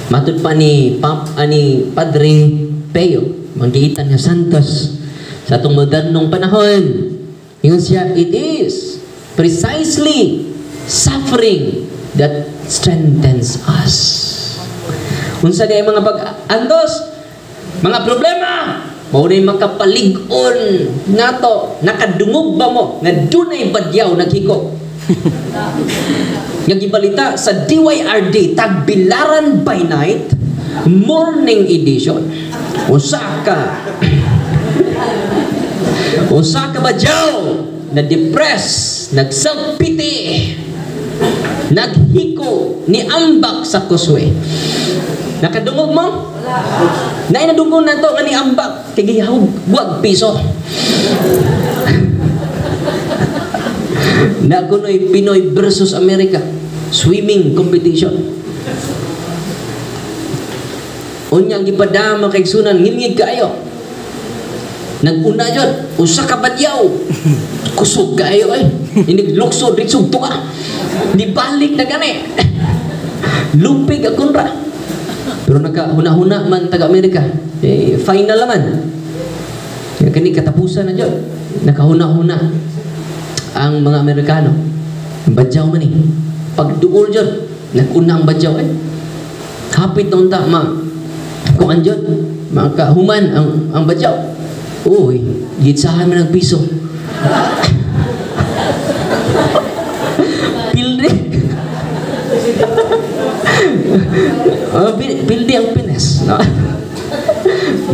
Matud pa ni Padre Peo, Magiitan nga Santos, sa itong modernong panahon, yun siya, it is precisely suffering that strengthens us. Unsa di mga pag-antos, mga problema, maunay makapalig-on nato, nakadungog ba mo nga dunay badyaw naghiko. Nga gibalita sa DYRD Tagbilaran by Night morning edition. Usa ka badyaw na depress, nag-self-pity, naghiko ni ambak sa kuswe. Nakadungog mo? Na inadungog na to nga ni ambak kay gihawag buwag piso. Na kuno'y Pinoy versus America swimming competition. Unyang gipadama kay sunan ngimig kayo. Naguna jud usa ka badyaw. Kusog kayo Inig luksod ritsog tuka. Di balik na gani. Lupig akon ra. Pero nagkahuna-huna man taga-Amerika. Final naman. Kani katapusan na dyan. Nakahuna-huna ang mga Amerikano. Badyaw man Pagduol dyan, nag-una ang badyaw Hapit na unta, kung andyan, makahuman ang badyaw. Uy, gitsahan man ang piso. Pilde. Pildi ang Pines.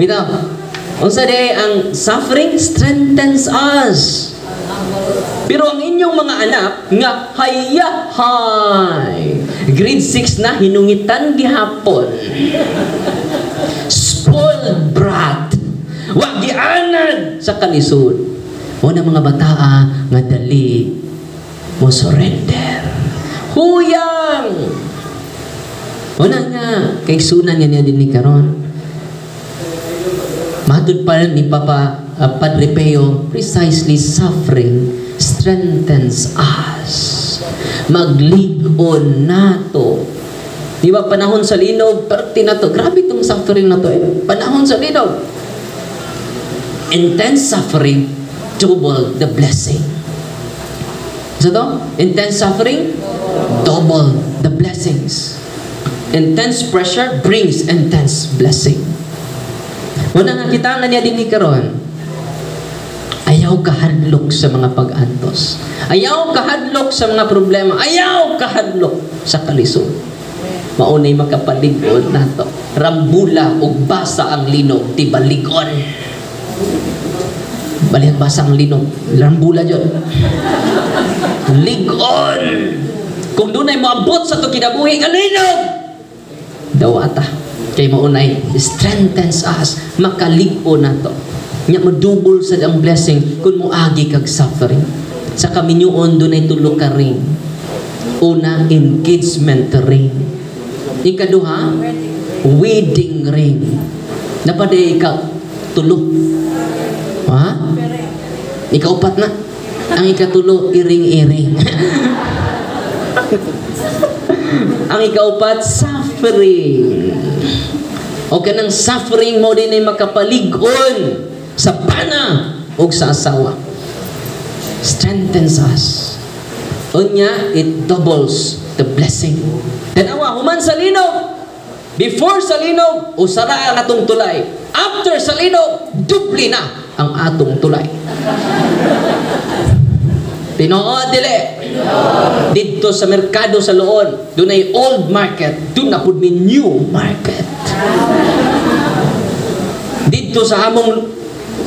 Bitaw, unsa di ang suffering strengthens us. Pero ang inyong mga anak nga hayahay grade 6 na hinungitan gihapon, spoiled brat, wag gianad sa kalisod. Una mga bataa nga dali mo surrender. Huyang. Una nga, kay sunan nga niya din ni karon. Matud pa ni Papa Padre Peo, precisely suffering strengthens us. Magligon nato. Di ba panahon sa linog, perti na to. Grabe itong suffering na to Panahon sa linog. Intense suffering, double the blessing. So to? Intense suffering, double the blessings. Intense pressure brings intense blessing. Wala nga kita nga niya din ni karon. Ayaw kahadlok sa mga pag-antos. Ayaw kahadlok sa mga problema. Ayaw kahadlok sa kalisod. Maunay makapalig-on nato. Rambula ug basa ang linog, ti baligon. Balihan basa ang linog, rambula jud. Ligon. Kung dunay moabot sa to kinabuhi nga linog, dawata kay maunay strengthens us, makalig-on nato. Nya madubol sa ang blessing kung moagi kag suffering. Sa kaminyuon dunay tulo ka ring. Una, engagement ring. Ikaduha, wedding ring. Napaday ka tulo. Ha? Ikaupat na. Ang ikatulo, iring-iring. Ang ikaupat, suffering. O kanang suffering mo din ay makapalig-on sa pana o sa asawa. Strengthens us. Unya, it doubles the blessing. Tanawa, human sa linog. Before sa linog, usara ang atong tulay. After sa linog, dupli na ang atong tulay. Tinood dili. Dito sa merkado sa Loon, doon ay old market. Doon na pud mi new market. Dito sa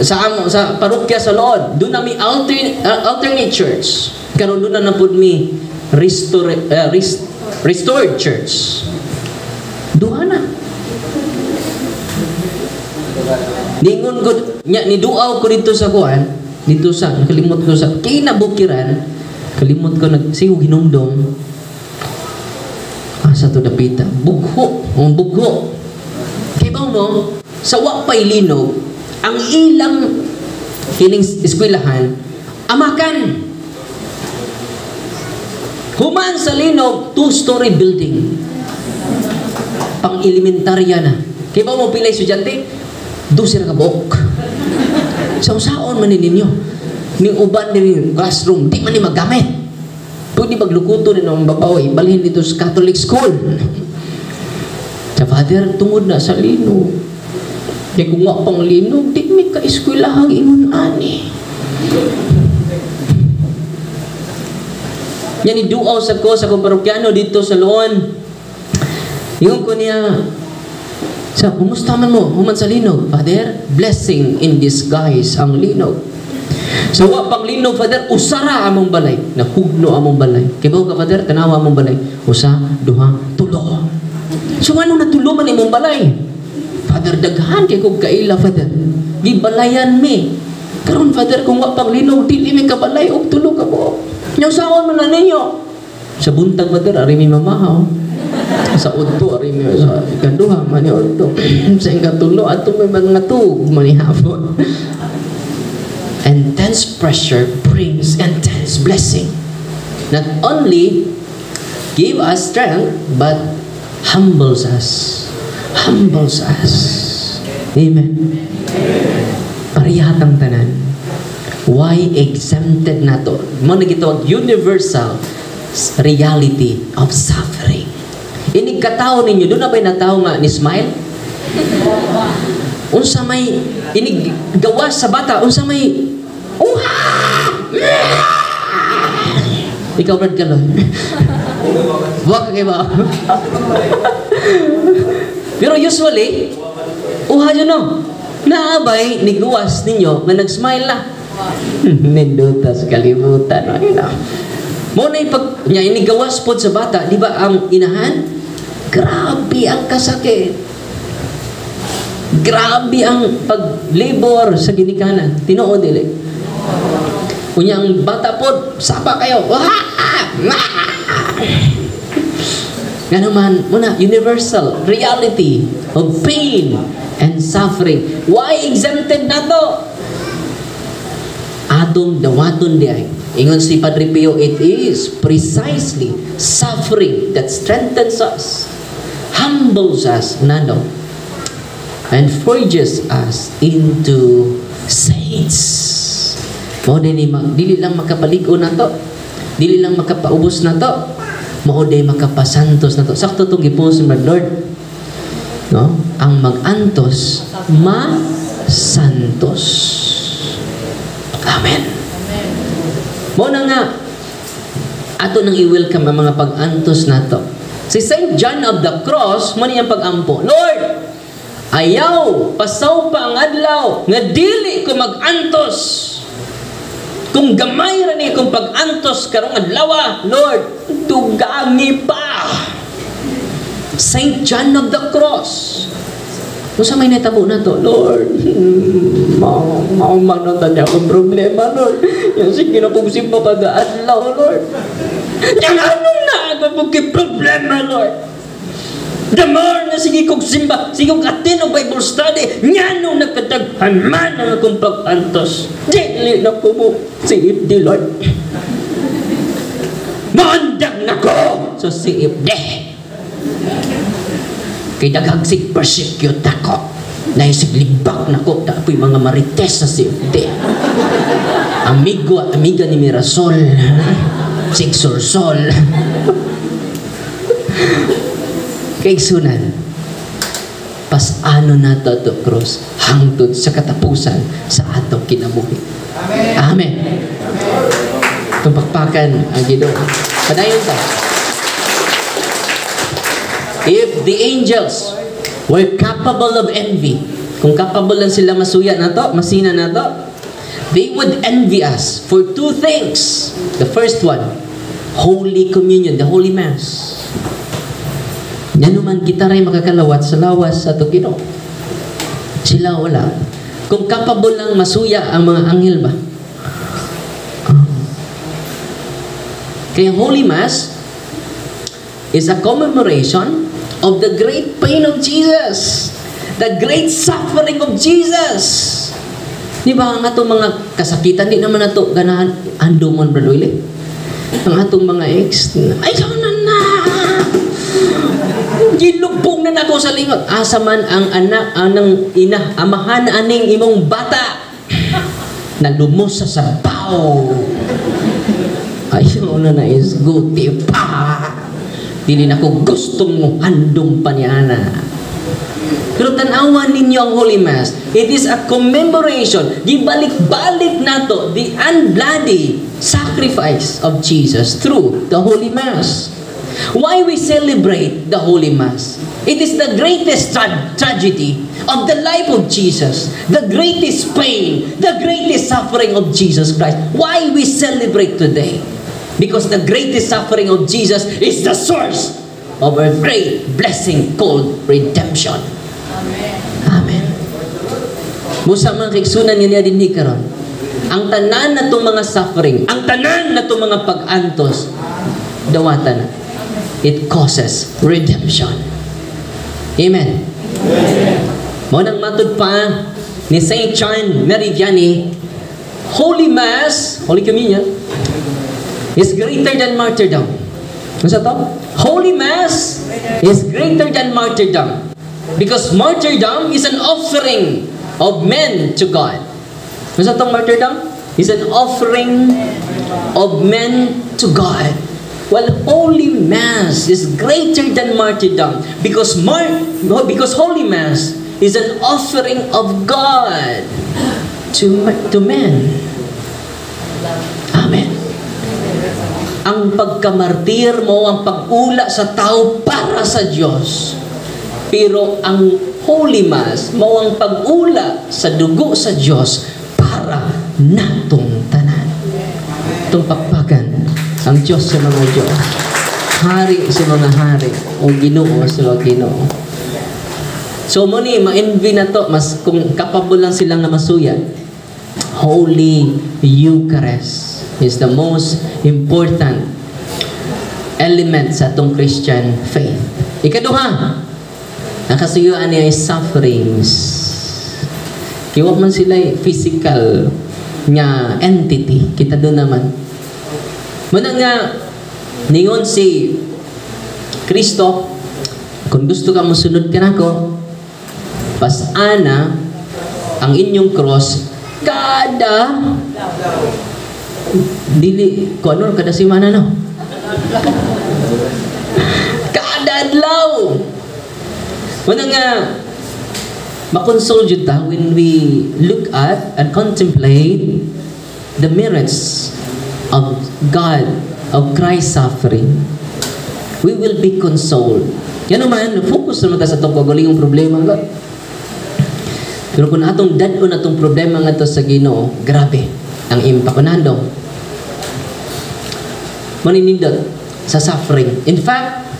sa parokya sa Loon, doon na mi alternate church. Karon doon na pud mi restored church. Duha na. Ningon ko nya ni duaw ko dito sa kuan, dito sa nakalimot ko sa kinabukiran, kalimot ko nagsigo hinumdom. Asa to dapita? Bugho, bugho. Kay ba mo sa wa pay linog ang ilang kining eskwelahan amakan. Human sa linog, 2-story building. pang elementarya na. Kaya ba mo pilay estudyante? 12 ka buok. Saon man ninyo. Ning uban din classroom, di man ni magamit. Pwede maglukuto din ng babaw, ibalhin dito sa Catholic school. Sa Father, tungod na sa lino. Kaya kung nga pang lino, di may ka-eskwelahang ingon ani. Yan iduaw sa ko sa kong parokyano dito sa Loon. Yung ko niya, kumusta man mo? Human sa linog. Father, blessing in disguise ang linog. Sa pang linog, Father, usara among balay. Nahugno among balay. Kibaw ka, Father, tanawa among balay. Usa, duha, tulo. So ano natulo man imong balay? Father, daghan kay kong kaila, Father. Gibalayan mi. Karon, Father, kung nga pang linog, dili mi kabalay, og tulo ka po. Yung saon man na ninyo. Sa buntag, Father, ari mi mamahaw. Sa udto, ari mi sa ikaduha, mani udto. Sa ikatulo, ato may mga tug, mani hapon. Intense pressure brings intense blessing. Not only give us strength, but humbles us. Humbles us. Amen. Parihatang tanan. Why exempted na to? Mo nagitawag universal reality of suffering. Ini katao ninyo, doon na ba'y natao nga ni smile? Unsa may ini gawas sa bata, unsa may ikaw Brad Galon. Wag kayo ba? Pero usually, uha nyo no. Naabay, niguwas ninyo, na nag-smile na. Nindutas, kalimutan. Muna pag niya, inigawas po sa bata, di ba ang inahan? Grabe ang kasakit. Grabe ang paglibor sa ginikanan. Tinuod dili. Kunyang bata po, sapa kayo. Nga naman, muna, universal reality of pain and suffering. Why exempted na to? Atong dawaton di ay. Ingon si Padre Pio, it is precisely suffering that strengthens us, humbles us, nano, and forges us into saints. Mao din dili lang makapaligo na to, dili lang makapaubos na to, mao din makapasantos na to. Sakto tong gipos ni Lord, no? Ang magantos masantos. Amen. Mao na nga ato nang i-welcome ang mga pag-antos na to. Si Saint John of the Cross mo niyang pag-ampo, Lord, ayaw pasaw pa ang adlaw nga dili ko mag-antos. Kung gamay ra ni kung pag-antos karong adlaw, Lord, dugani pa. Saint John of the Cross. Kung sa may natabo na to, Lord, maumanon na niya akong problema, Lord. Yan sige na kong simpa pag-adlaw, Lord. Yan anong naagapog problema, Lord. The more na sige kong simba, sige kong atin o Bible study, nga nung nakataghan man ang akong pag-antos. Dili na po mo, siip di Lord. Maandag na ko sa siip di. Kay daghagsig persecute ako. Naisig libak na ko, tapoy mga marites sa siip di. Amigo at amiga ni Mirasol. Sigsursol. Kay sunan, pas-ano na to cross hangtod sa katapusan sa atong kinabuhi. Amen. Tumpakpakan ang Ginoo. Padayon ta. If the angels were capable of envy, kung capable lang sila masuya na to, masina na to, they would envy us for two things. The first one, Holy Communion, the Holy Mass. Yan naman kita rin makakalawat sa lawas sa Ginoo. Sila wala. Kung capable lang masuya ang mga anghel ba? Kaya Holy Mass is a commemoration of the great pain of Jesus. The great suffering of Jesus. Di ba ang atong mga kasakitan, di naman nato ganahan andumon Brother Willie. Ang atong mga ex, ayaw na. Gilubong na nako sa lingot. Asa man ang anak, anang ina, amahan aning imong bata. Nalumos sa sabaw. Ayaw na isguti pa. Dili na ko gustong mo handong paniana. Pero tanawan ninyo ang Holy Mass. It is a commemoration. Gibalik-balik nato the unbloody sacrifice of Jesus through the Holy Mass. Why we celebrate the Holy Mass? It is the greatest tragedy of the life of Jesus, the greatest pain, the greatest suffering of Jesus Christ. Why we celebrate today? Because the greatest suffering of Jesus is the source of a great blessing called redemption. Amen. Amen. Musa man kiksunan niya din ni karon. Ang tanan na itong mga suffering, ang tanan na itong mga pag-antos, dawatan na. It causes redemption. Amen. Mo nang matud pa ni Saint John Meridiani, Holy Mass, Holy Communion, is greater than martyrdom. Ano sa to? Holy Mass is greater than martyrdom. Because martyrdom is an offering of men to God. Ano sa to martyrdom? Is an offering of men to God. Well, Holy Mass is greater than martyrdom because Holy Mass is an offering of God to men. Amen. Ang pagkamartir mo, ang pag-ula sa tao para sa Diyos. Pero ang Holy Mass mo ang pag-ula sa dugo sa Diyos para natong tanan. Itong pakpakan ang Diyos sa mga Diyos, hari sa mga hari, o Ginoo sa mga Ginoo. So mo ni ma-envy na to, mas kung capable lang silang na masuyan. Holy Eucharist is the most important element sa atong Christian faith. Ikaduha, ang kasuyuan niya ay sufferings. Kiwa man sila physical nga entity, kita doon naman. Muna nga, ningon si Kristo, kung gusto ka masunod ka na ko, pasana ang inyong cross, kada dili, kung ano, kada simana no? Kada adlaw! Muna nga, makonsol jud ta when we look at and contemplate the merits of God, of Christ's suffering, we will be consoled. Yan naman, focus naman tayo sa itong kagulingong problema nga. Pero kung atong dadon atong problema nga ito sa Ginoo, grabe ang impact. Kunandong, maninindot sa suffering. In fact,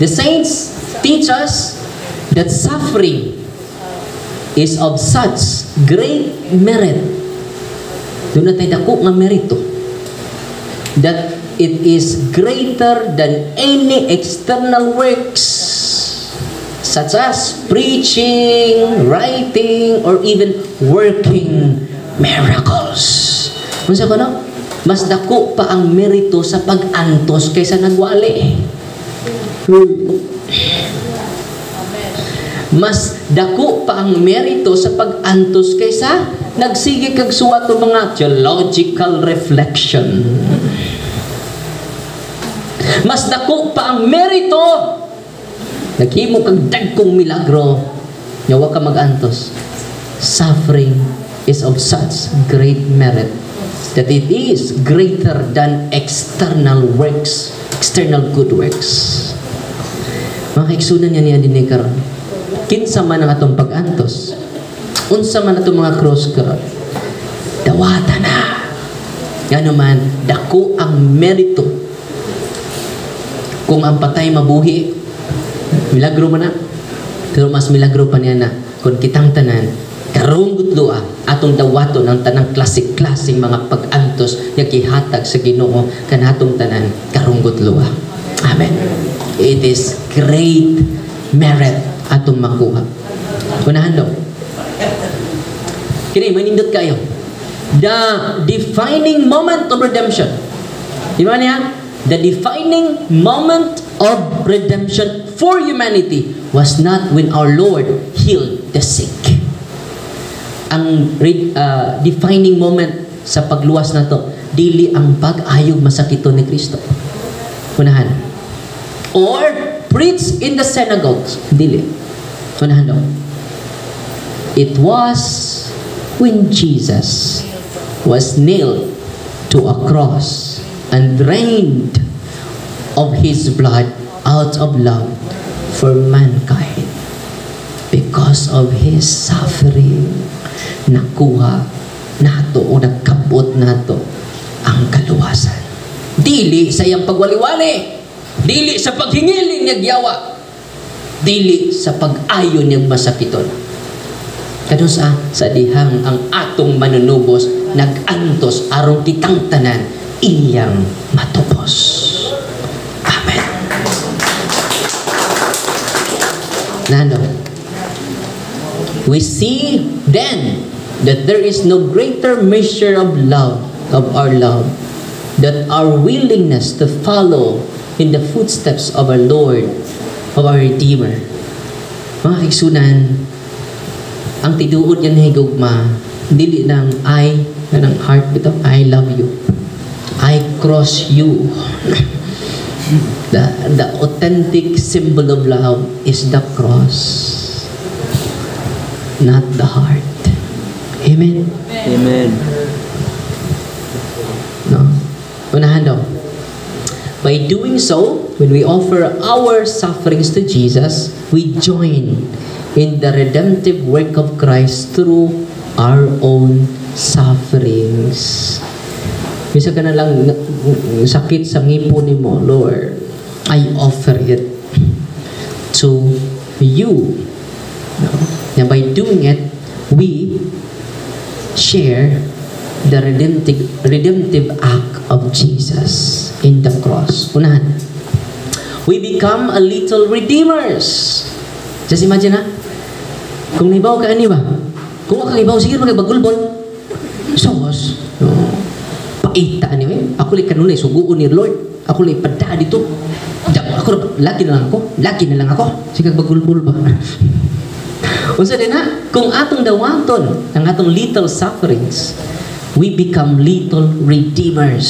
the saints teach us that suffering is of such great merit. Doon na tayo dako nga merito. That it is greater than any external works such as preaching, writing, or even working miracles. Unsa ko no? Mas dako pa ang merito sa pag-antos kaysa nagwali. Mas dako pa ang merito sa pag-antos kaysa nagsige kag suwat o mga theological reflection. Mas dako pa ang merito naghimo kag dagkong milagro nyawa ka mag-antos. Suffering is of such great merit that it is greater than external works, external good works. Mga kaigsunan niya din karon. Kinsa man ang atong pag-antos, unsa man atong mga cross karon, dawata na. Yan naman, dako ang merito. Kung ang patay mabuhi, milagro man na. Pero mas milagro pa niya na kung kitang tanan, karong gutloa, atong dawato ng tanang klasik-klasing mga pag-antos nga gihatag sa Ginoo kanatong tanan karong gutloa. Amen. It is great merit atong makuha. Unahan daw. Kini manindot kayo. The defining moment of redemption. Di ba niya? The defining moment of redemption for humanity was not when our Lord healed the sick. Ang defining moment sa pagluwas na to, dili ang pag-ayog masakito ni Kristo. Unahan. Or preach in the synagogues. Dili. Unahan daw. It was when Jesus was nailed to a cross and drained of His blood out of love for mankind. Because of His suffering, nakuha nato o nagkabot nato ang kaluwasan. Dili sa iyang pagwaliwali, dili sa paghingiling niyag yawa, dili sa pag-ayon niyag masakiton. Kano sa dihang ang atong manunubos nag-antos arong kitang tanan iyang matubos. Amen. Nano, we see then that there is no greater measure of love, of our love, that our willingness to follow in the footsteps of our Lord, of our Redeemer. Mga kaigsunan, ang tiduod yan na higugma, dili ng I, ng heart bito, I love you. I cross you. The authentic symbol of love is the cross, not the heart. Amen? Amen. No? Unahan daw. By doing so, when we offer our sufferings to Jesus, we join in the redemptive work of Christ through our own sufferings. Bisa ka na lang sakit sa ngipon ni mo, Lord, I offer it to you. No? And by doing it, we share the redemptive act of Jesus in the cross. Unahan. We become a little redeemers. Just imagine ha? Kung naibaw ka ani ba? Kung makaibaw, sige magibagulbon. Sos. No. Paita ani ba? Ako li kanunay suguon ni Lord. Ako li pada dito. Ako lagi na lang ako. Sige bagulbol ba? Unsa din ha? Kung atong dawaton ang atong little sufferings, we become little redeemers.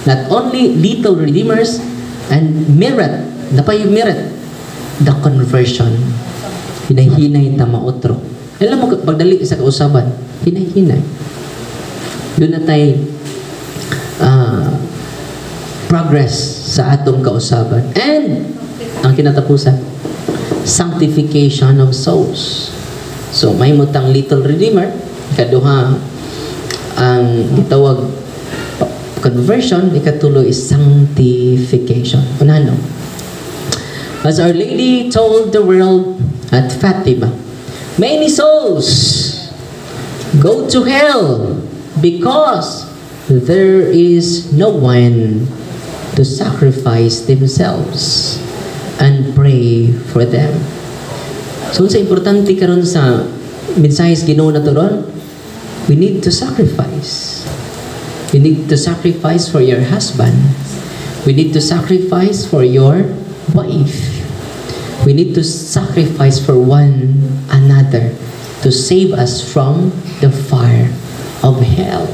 Not only little redeemers and merit, napay merit the conversion. Hinay-hinay ta maotro. Alam mo pagdali sa kausaban, hinay-hinay. Doon na tayo progress sa atong kausaban. And ang kinatapusan, sanctification of souls. So may mutang little redeemer, ikaduha ang gitawag conversion, ikatulo is sanctification. Unahan no? As Our Lady told the world at Fatima, many souls go to hell because there is no one to sacrifice themselves and pray for them. So sa importante karon sa mensahe Ginoo na to ron, we need to sacrifice. You need to sacrifice for your husband. We need to sacrifice for your wife. We need to sacrifice for one another to save us from the fire of hell.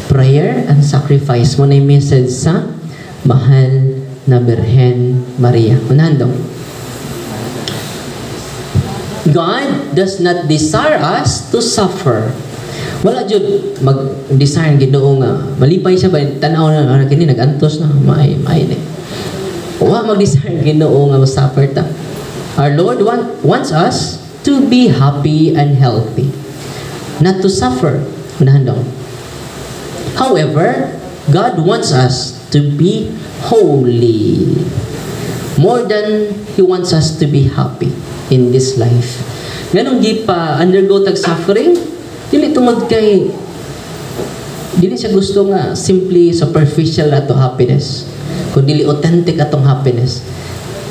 Prayer and sacrifice mo na yung message sa mahal na Birhen Maria. Unahan daw. God does not desire us to suffer. Wala jud mag-desire Ginoo nga malipay siya ba tan-aw na kini nag-antos na may ni. Wa mag-desire Ginoo nga suffer ta. Our Lord wants us to be happy and healthy, not to suffer. Unahan daw. However, God wants us to be holy more than He wants us to be happy in this life. Ganong di pa undergo tag suffering, dili tungod kay dili siya gusto nga simply superficial ato happiness, kundi authentic atong happiness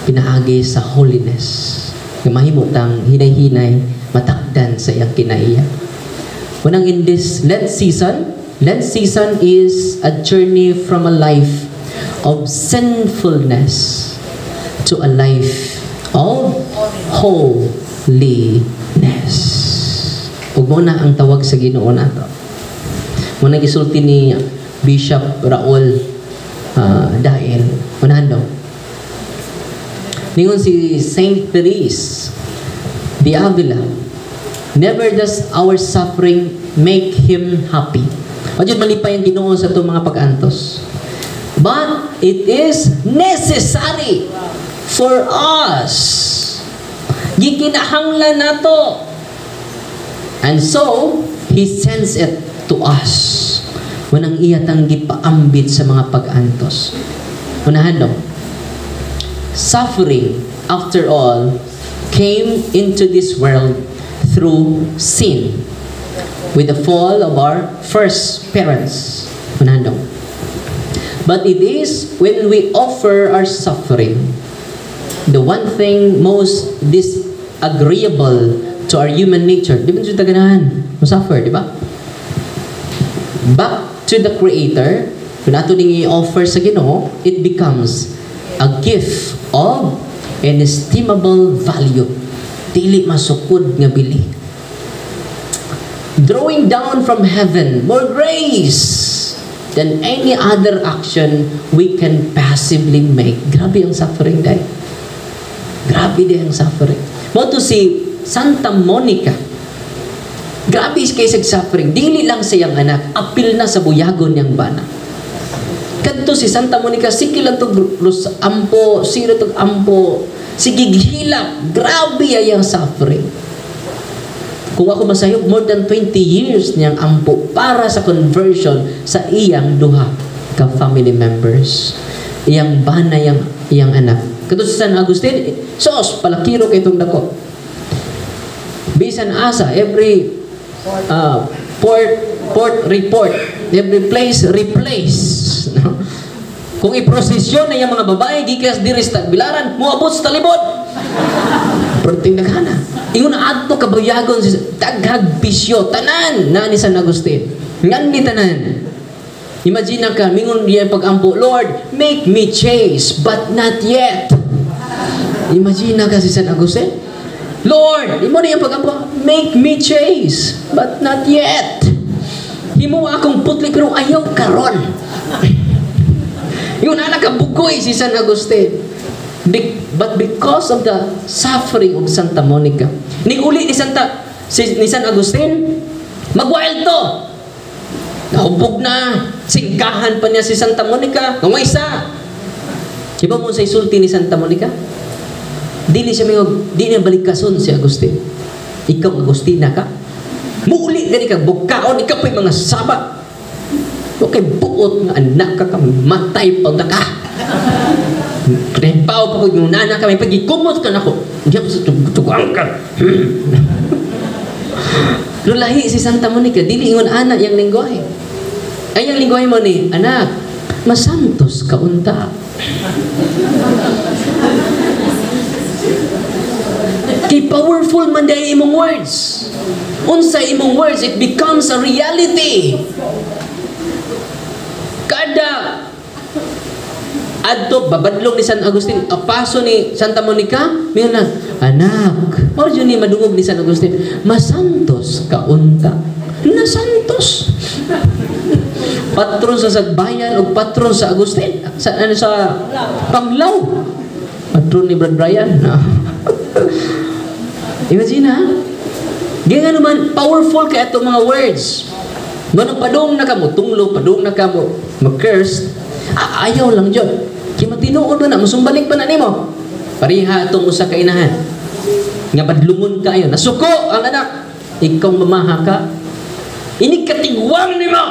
pinaagi sa holiness nga mahimo tang hinay-hinay matakdan sa iyang kinaiya. Unang in this Lent season is a journey from a life of sinfulness to a life of holiness. Ug mo na ang tawag sa Ginoo nato. Muna gisulti ni Bishop Raul Dael. Unahan daw. Ningon si Saint Therese de Avila, never does our suffering make Him happy. Medyo malipay ang Ginoo sa itong mga pag-antos. But it is necessary for us. Gikinahanglan nato. And so, He sends it to us. Manang iyatang gipaambit sa mga pag-antos. Unahan no? Suffering, after all, came into this world through sin. With the fall of our first parents. Unahan no? But it is when we offer our suffering, the one thing most disagreeable to our human nature. Di ba ito taganahan? Masuffer, di ba? Back to the Creator, kung ato nang i-offer sa Ginoo, it becomes a gift of inestimable value. Dili masukod nga bili. Drawing down from heaven more grace than any other action we can passively make. Grabe ang suffering dahil. Grabe din ang suffering. Mo to si Santa Monica. Grabe kay sa suffering. Dili lang siyang anak. Apil na sa buyagon niyang bana. Kadto si Santa Monica, sige lang to ampo, sino to ampo, sige gihilap. Grabe ay ang suffering. Kung ako masayop, more than 20 years niyang ampo para sa conversion sa iyang duha ka family members. Iyang bana, iyang anak. Kato si San Agustin, sos, palakiro kay itong dako. Bisan asa, every port report, every place replace. No? Kung i-prosesyon na yung mga babae, gikas diris tagbilaran, muabot sa talibod. Perting nagana. Ingon adto kabayagon si daghag bisyo tanan na ni San Agustin. Ngan ni tanan. Imagine ka mingon diya pag-ampo, Lord, make me chaste but not yet. Imagine ka si San Agustin. Lord, imo niya pag-ampo, make me chaste but not yet. Himo akong putli pero ayaw karon. Yung anak kabugoy si San Agustin. But because of the suffering of Santa Monica, uli ni San Agustin, mag-wild to. Nahubog na, singkahan pa niya si Santa Monica, ng isa. Diba mo sa isulti ni Santa Monica? Di niya balikason si Agustin. Ikaw Agustina ka? Muuli gani ka, bukaon, ikaw pa'y mga saba. Okay, buot nga anak ka, matay pa na ka. Prepaw pa kung yung nana kami, pag-ikumot ka na ko. Hindi ako sa tugang ka. Pero lahi si Santa Monica, dili ingon anak yung lingwahe. Ay, yung lingwahe mo ni, anak, masantos ka unta. Kay powerful man dahil imong words. Unsa imong words, it becomes a reality. Kada adto babadlong ni San Agustin, apaso ni Santa Monica, mayroon na, anak, o yun ni madungog ni San Agustin, masantos ka unta. Na santos. Patron sa Sagbayan o patron sa Agustin, sa Panglao. Patron ni Brad Brian. Imagine ha? Ganyan naman, powerful kaya itong mga words. Manong padong na ka mo, tunglo, padong na ka mo, mag-curse, ayaw lang dyan. Kaya matinuod mo na, musumbalik pa na nimo. Pariha itong usa kainahan. Nga badlungon kayo, nasuko ang anak. Ikaw mamaha ka. Ini katigwang nimo.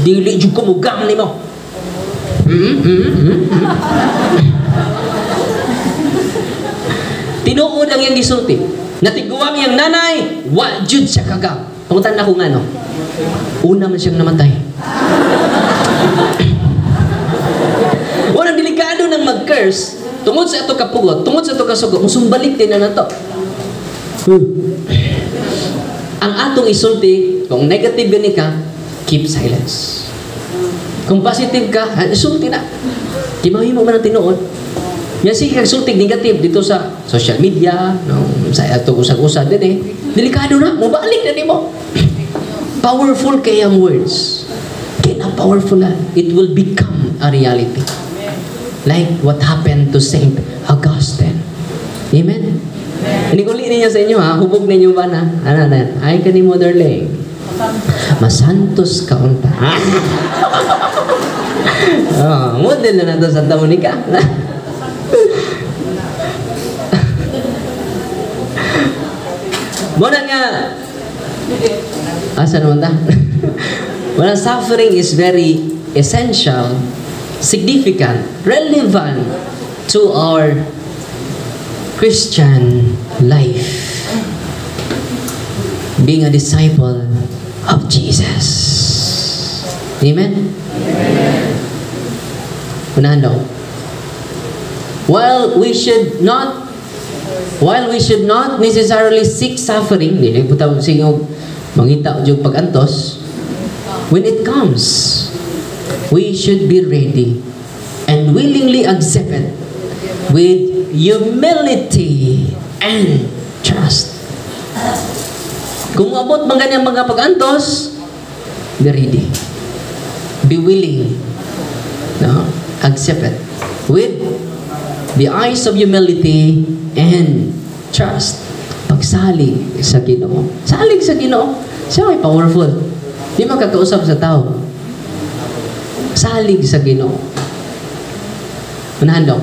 Dili dyan kumugang nimo. Tinuod ang yung gisulti. Natiguang yung nanay, wa jud siya kagang. Pangutan na kung ano. Una man siyang namatay. Walang delikado ng mag-curse tungod sa ito kapugot, tungod sa ito kasugot, musumbalik din na nato. Ang atong isulti, kung negative gani ka, keep silence. Kung positive ka, isulti na. Di mahimo man ang tinuod. Nya sige kag sultig negative dito sa social media, no, sa ato usag-usad din eh. Delikado na, mobalik na nimo. Powerful kay ang words. Kaya powerful na. It will become a reality. Like what happened to Saint Augustine. Amen? Inikuli niya sa inyo ha, hubog ninyo ba na? Ano na? Ay ka ni mo, darling. Masantos ka unta. Model na nato Santa Monica. Muna nga. Asa naman ta? Well, suffering is very essential, significant, relevant to our Christian life. Being a disciple of Jesus. Amen? Unahan daw. While we should not necessarily seek suffering, dili po tayo singog mangita o pag-antos, when it comes, we should be ready and willingly accept it with humility and trust. Kung abot man ganyan mga pag-antos, be ready. Be willing. No? Accept it with the eyes of humility and trust. Pagsalig sa Ginoo. Salig sa Ginoo. Siya ay powerful. Di makakausap sa tao. Salig sa Ginoo. Unahan daw.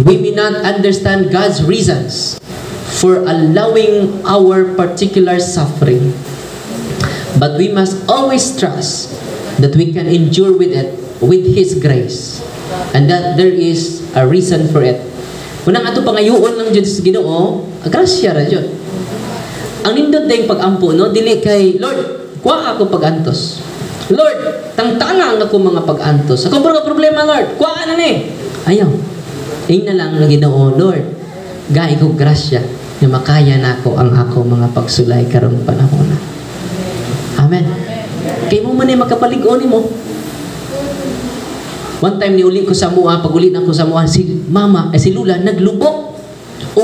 We may not understand God's reasons for allowing our particular suffering, but we must always trust that we can endure with it with His grace, and that there is a reason for it. Unang ato pangayoon lang dyan sa Ginoo, grasya ra dyan. Ang nindot na yung pag-ampo, no? Dili kay, Lord, kuha ako pag-antos. Lord, tangtangang ako mga pag-antos. Ako mga problema, Lord, kuha na ni. Ayaw. Yung na lang na Ginoo, Lord, gay ko grasya na makaya na ako ang ako mga pagsulay karong panahon na. Amen. Kaya mo man ay makapaligon mo. One time ni uli ko sa mua, pag uli na ko sa mua, si mama, si Lula, naglubok. O,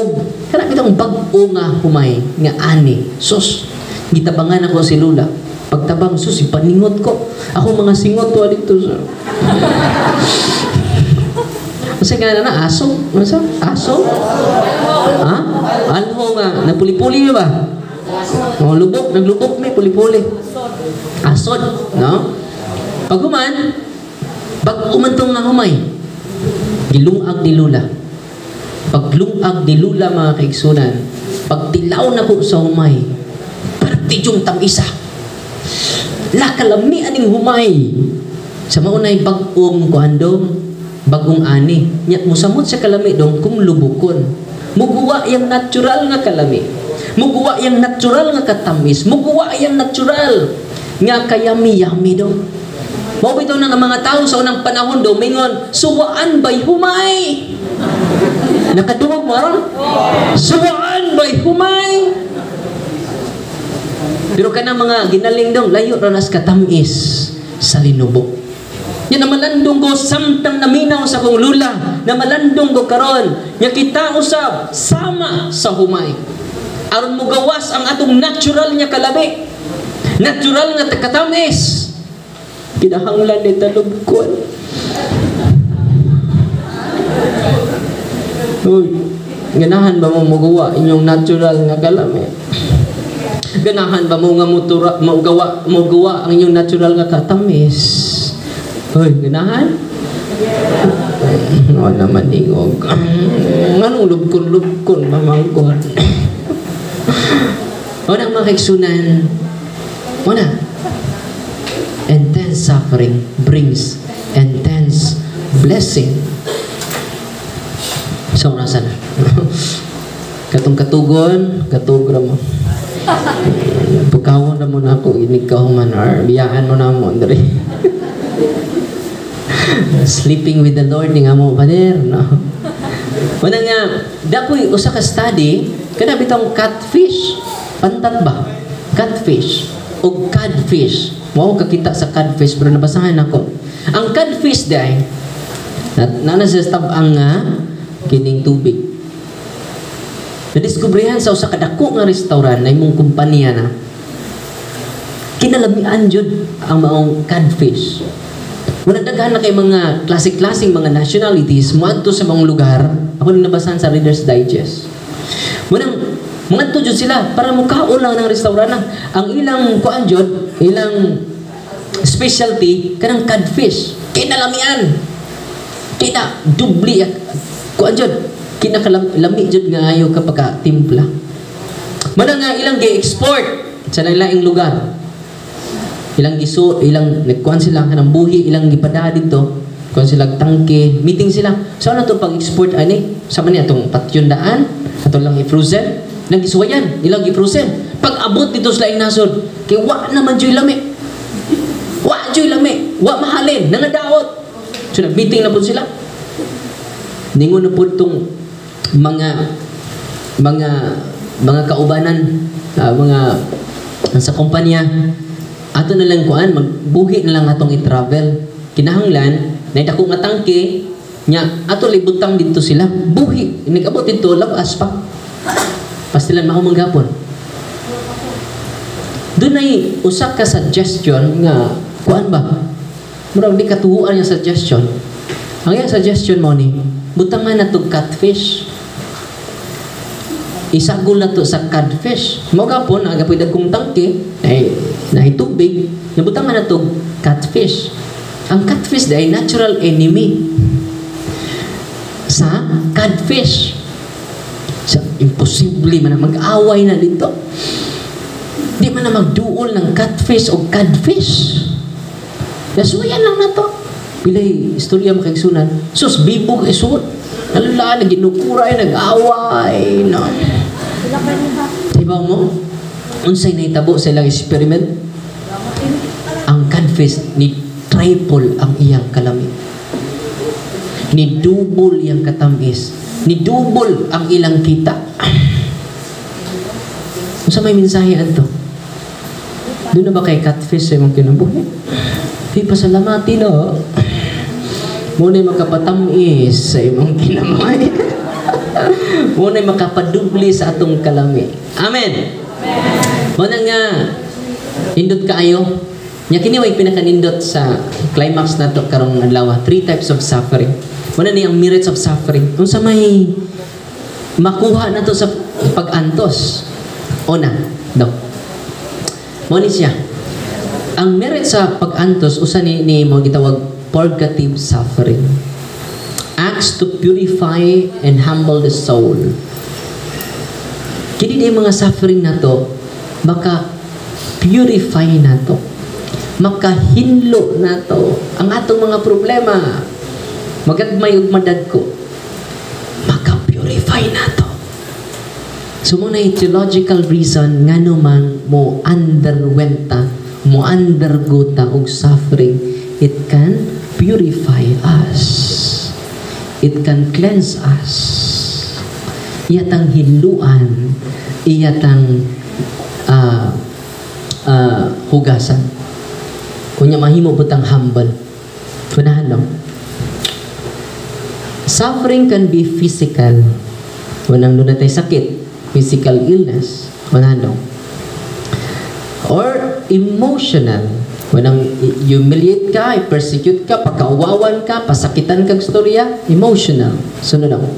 kaya kitang bag-o nga humay, nga ani. Sus, gitabangan ako si Lula. Pagtabang, sus, ipaningot ko. Ako mga singot to dito. Kasi nga na, aso? Masa? Aso? Ha? Ano nga, napuli-puli ba? O, lubok, naglubok may puli-puli. Asod, no? Pag umantong nga humay, gilungag ni Lula. Paglungag ni Lula mga kaigsunan, pagtilaw na ko sa humay, partidyong tamisa. Lakalami aning humay. Sa maunay bag-om ko andong, bagong ani. Nya musamot sa kalami dong kung lubukon. Muguwa yung natural nga kalami. Muguwa yung natural nga katamis. Muguwa yung natural nga kayami-yami dong. Mabito na ng mga tao sa unang panahon daw, mingon, suwaan ba'y humay? Nakadungog mo ron? Suwaan ba'y humay? Pero ka na mga ginaling daw, layo ranas katamis sa linubok. Yan na malandong ko, samtang naminaw sa kong Lula, na malandong ko karon, nga kita usab, sama sa humay. Aron mo gawas ang atong natural nga kalabi, natural nga katamis. Kinahanglan ni talubkon. Uy, ganahan ba mo magawa inyong natural nga kalami? Ganahan ba mo nga magawa ang inyong natural nga katamis? Uy, ganahan? Oo naman ingog. Anong lubkon-lubkon, mamangkon? Unang mga kaigsunan, intense suffering brings intense blessing. So, nasa na? Katong katugon, katugra mo. Pagkawon na mo na ako, inig ka human, or biyahan mo na mo, Andre. Sleeping with the Lord, nga mo, pader, no? Wala nga, dapoy, usa ka study, kada bitong catfish, pantat ba? Catfish, o codfish. Wow, kakita sa codfish, pero nabasahan ako. Ang codfish day, nanasastab ang kining tubig. Nadiskubrihan sa usa ka dako nga restaurant na imong kumpanya na kinalamian jud ang maong codfish. Wala daghan na kay mga classic-classing mga nationalities moadto sa mga lugar. Ako nabasahan sa Reader's Digest. Mga jud sila para mukaon lang ng restaurant na. Ang ilang kuan jud, ilang specialty kanang codfish. Kinalamian. Kita dubli kuan jud. Kinakalami jud nga ayo kapag timpla. Mana nga ilang gi-export sa laing lugar. Ilang nagkuhan sila kanang buhi, ilang gipada dito, kuhan sila tangke, meeting sila. So ano to pag-export ani? Sa man atong patyundaan, ato lang i-frozen, nang gisuwayan, ilang i-frozen. Pag abot dito sa laing nasod, kay wa naman joy lami. Wa joy lami, wa mahalin, nangadaot. So nag-meeting na po sila. Ningon na po itong mga kaubanan, mga sa kumpanya, ato na lang kuan, magbuhi na lang atong i-travel. Kinahanglan, naidako nga tangke, nya ato libutang dito sila, buhi. Nag-abot dito, labas pa. Pastilan mahumanggapon. Doon ay usa ka suggestion nga, kuan ba? Murag di katuhuan yung suggestion. Ang yung suggestion mo ni, butangan na to catfish. Isagol na to sa codfish. Magapon, agapoy dagkong tangke, na tubig, nabutangan na to catfish. Ang catfish ay natural enemy sa codfish. So, imposible man na mag-away na dito. Di man na magduol ng catfish o codfish. Nasuyan lang na to. Pilay, istorya makiksunan. Sus, bibog isod. Nalala, naginukuray, nag-away. No. Diba mo? Unsay naitabo sa ilang experiment? Ang codfish, ni triple ang iyang kalamit. Ni double iyang katamis. Ni double ang ilang kita. Unsa may mensahe adto? Doon na ba kay catfish sa imong kinabuhi? Di pasalamati no. Muna'y makapatamis sa imong kinamay. Muna'y makapadubli sa atong kalami. Amen. Muna nga, indot kaayo. Nya kini way pinakanindot sa climax nato karong adlaw. 3 types of suffering. Muna ni ang merits of suffering. Kung sa may makuha nato sa pag-antos. Una, no. Muna siya. Ang merit sa pag-antos usa ni mo gitawag purgative suffering. Acts to purify and humble the soul. Kini di mga suffering na to, maka purify na to. Makahinlo na to. Ang atong mga problema, magagmay ug madadko. Maka-purify na to. So muna theological reason nga naman mo underwenta, mo undergo ta og suffering. It can purify us. It can cleanse us. Iyatang hiluan, iyatang hugasan. Kunya mahimo butang humble. Unahan lang. Suffering can be physical. Unang doon natay sakit. Physical illness. Unahan lang. Or emotional. Unang humiliate ka, persecute ka, pagkauwawan ka, pasakitan kag storya, emotional. Sunod ako.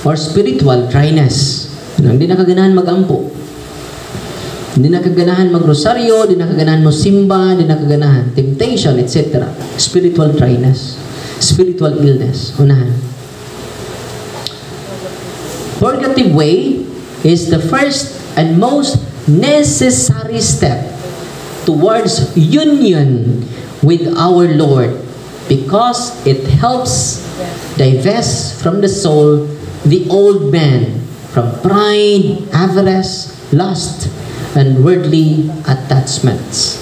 Or spiritual dryness. Hindi na kaganahan mag-ampo. Hindi na kaganahan mag-rosaryo, hindi na kaganahan mo simba, hindi na kaganahan temptation, etc. Spiritual dryness. Spiritual illness. Unahan. Purgative way is the first and most necessary step towards union with our Lord, because it helps divest from the soul the old man from pride, avarice, lust, and worldly attachments.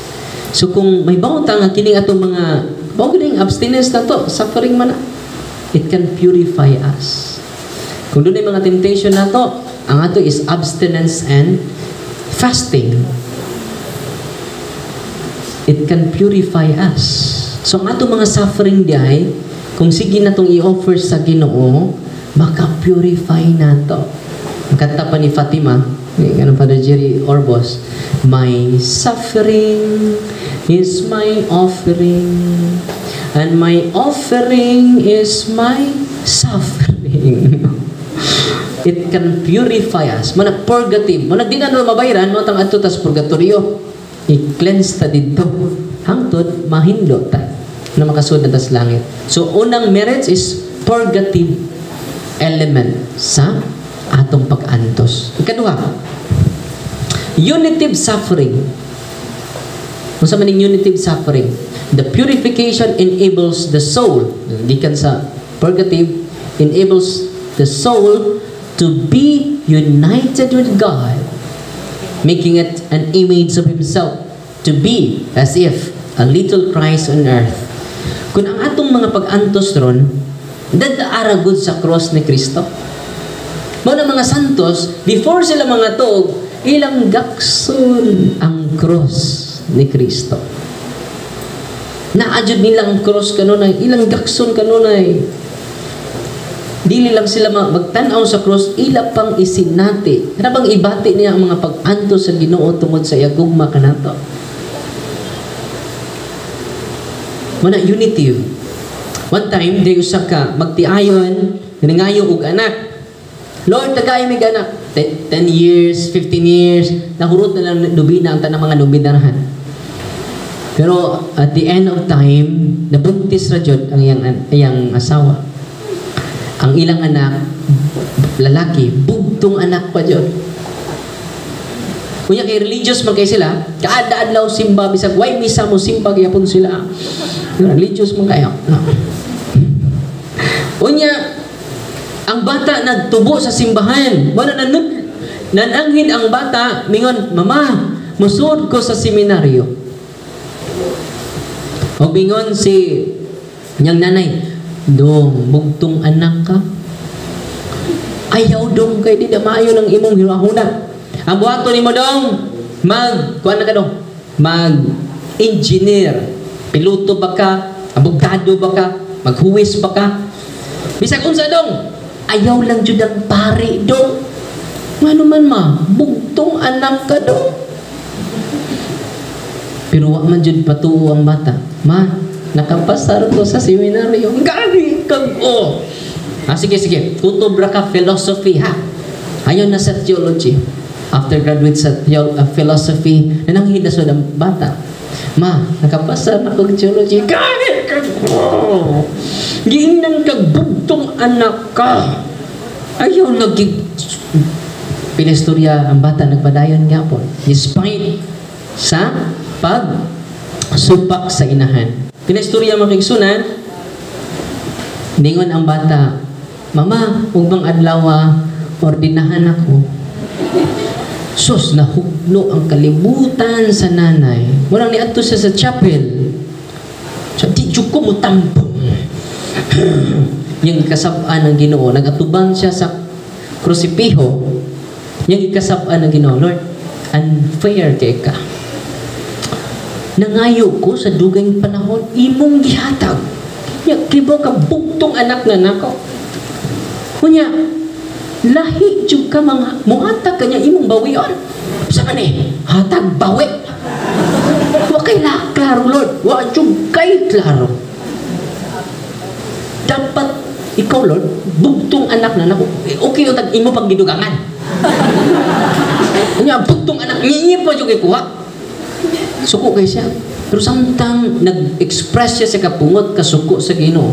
So kung may bawtang ang kining atong mga bawang abstinence na to, suffering man na, it can purify us. Kung doon ay mga temptation na to, ang ato is abstinence and fasting. It can purify us. So ang atong mga suffering diay, kung sige na itong i-offer sa Ginoo, maka-purify na ito. Ang kanta pa ni Fatima, ano Father Jerry Orbos, my suffering is my offering, and my offering is my suffering. It can purify us. Mana purgative. Mana di na mabayaran, mo tang ato tas purgatorio. I-cleanse ta dito. Hangtod, mahindo ta na makasud na tas langit. So, unang merits is purgative element sa atong pag-antos. Ikaduha, unitive suffering. Kung sa maning unitive suffering, the purification enables the soul, gikan sa purgative, enables the soul to be united with God, making it an image of Himself, to be as if a little Christ on earth. Kung ang atong mga pag-antos ron, dadaaragod sa cross ni Kristo. Mga mga santos, before sila mga tuog, ilang gakson ang cross ni Kristo. Naadjud nilang cross kanunay, ilang gakson kanunay. Dili lang sila magtanaw sa cross, ila pang isinati. Rabang ibati niya ang mga pag-antos sa Ginoo tungod sa yagugma kanato. Muna unitive. One time, di usa ka magtiayon, nangayo og anak. Lord, tagay mig anak. 10 years, 15 years, nahurot na lang nubina ang tanang mga nubinarahan. Pero at the end of time, nabuntis ra jud ang iyang asawa. Ang ilang anak, lalaki, bugtong anak pa jud. Kunya kay religious man kay sila, kaada adlaw simba bisag way misa mo simba gyapon sila. Religious man kayo. No. Unya ang bata nagtubo sa simbahan. Wala nananghid ang bata, mingon, "Mama, musud ko sa seminaryo." O bingon si niyang nanay, "Dong, bugtong anak ka." Ayaw dong kay di maayo ng imong hirahuna. Ang buhaton nimo dong, kuan na ka dong, mag-engineer, piloto ba ka, abogado ba ka, maghuwis ba ka. Bisag unsa dong, ayaw lang jud ang pare dong. Ngano man bugtong anak ka dong. Pero wa man jud patuo ang bata. Ma, nakapasar ko sa seminaryo. Gani kag sige. Kutob ra ka philosophy ha. Ayaw na sa theology. After graduate sa philosophy, nananghid na sa bata. Ma, nakapasar na kog theology. Gani kag giingnan kag bugtong anak ka. Ayaw pinistorya ang bata nagpadayon gyapon. Despite sa pag-supak sa inahan. Pinistorya makigsunan, ningon ang bata, "Mama, huwag bang adlaw ordinahan ako." Sus, nahugno ang kalibutan sa nanay. Walang niadto siya sa chapel. So, di ko mo tampong. Yung ikasabaan ng Ginoo, nagatubang siya sa krusipiho. Yung ikasabaan ng Ginoo, "Lord, unfair kay ka. Nangayo ko sa dugay panahon, imong gihatag. Kibo ka bugtong anak na nako. Kunya, lahi jud ka mga muhatag kanya imong bawion. Sa mani, hatag bawi. Wa kay klaro, Lord. Wa jud kay klaro. Dapat ikaw, Lord, bugtong anak na nako. Okay yung imo pang gidugangan. Kunya, bugtong anak, po jud kay kuha. Suko kay siya. Pero samtang nag-express siya sa kapungot, kasuko sa Ginoo,